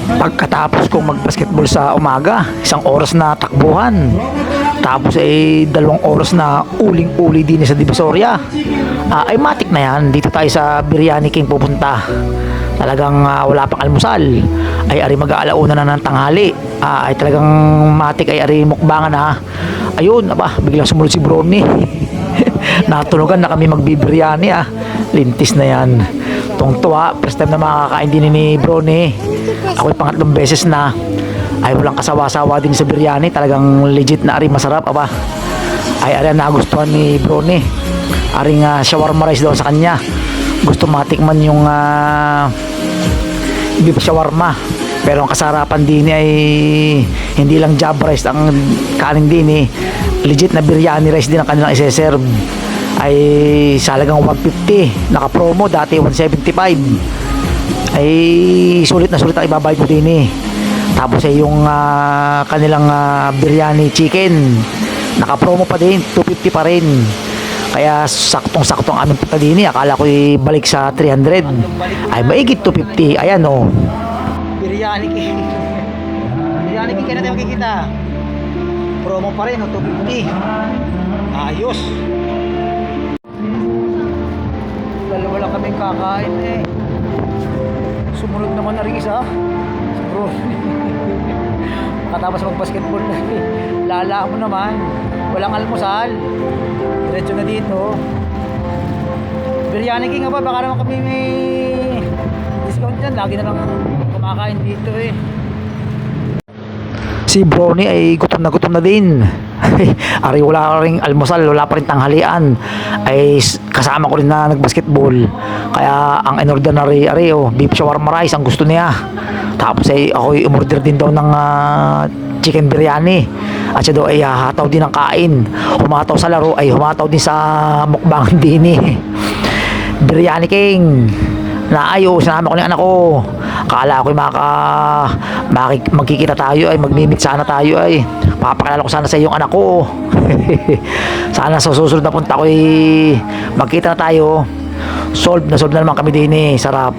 Pagkatapos kong mag-basketball sa umaga, 1 oras na takbuhan. Tapos ay 2 oras na uling-uli din sa Divisoria. Ay matik na yan. Dito tayo sa Biryani King pupunta. Talagang wala pang almusal. Ay ari mag-aalauna na ng tanghali. Ay talagang matik ay ari mukbangan na. Ayun, biglang sumunod si Brony. Natunugan na kami magbibiryani Lintis na yan. Tungtuwa, first time na makakain din ni Brony. Ako'y pangatlong beses na. Ay walang kasawa-sawa din sa biryani. Talagang legit na ari masarap Ay ari nagustuhan ni Brony. Aring shawarma rice daw sa kanya. Gusto matikman yung beef shawarma. Pero ang kasarapan din ay hindi lang jab rice ang kanin din legit na biryani rice din ang kanilang iseserve. Ay salagang 150, naka promo dati 175. Ay sulit na sulit ang ibabayad mo din Tapos ay yung kanilang biryani chicken, naka promo pa din 250 pa rin. Kaya saktong-saktong aming punta din akala ko balik sa 300, ay maigit 250. Ayan Biryani King. Biryani King kaya natin makikita. Promo pa rin 250. Ayos. Dalawa lang kaming kakain Sumunod naman na rin isa. Si bro. Makatapos mag-basketball na Lala mo naman. Walang almusal. Diretso na dito. Biryani King baka naman kami may discount dyan. Lagi na lang kumakain dito Si Brony ay gutom na din. Ari wala ring almusal, wala pa rin tanghalian. Ay kasama ko rin na nagbasketball. Kaya ang in-order na beef shawarma rice ang gusto niya. Tapos ay ako umorder din daw ng chicken biryani. At siya daw ay hataw din ng kain. Humataw sa laro ay humataw din sa mukbang din Biryani King. Naayos, sinama ko ng anak ko. Akala ko magkikita tayo ay magmimit sana tayo ay papakilala ko sana sa iyong anak ko. Sana sa susunod na punta ko magkita na tayo. Solve na naman kami din sarap.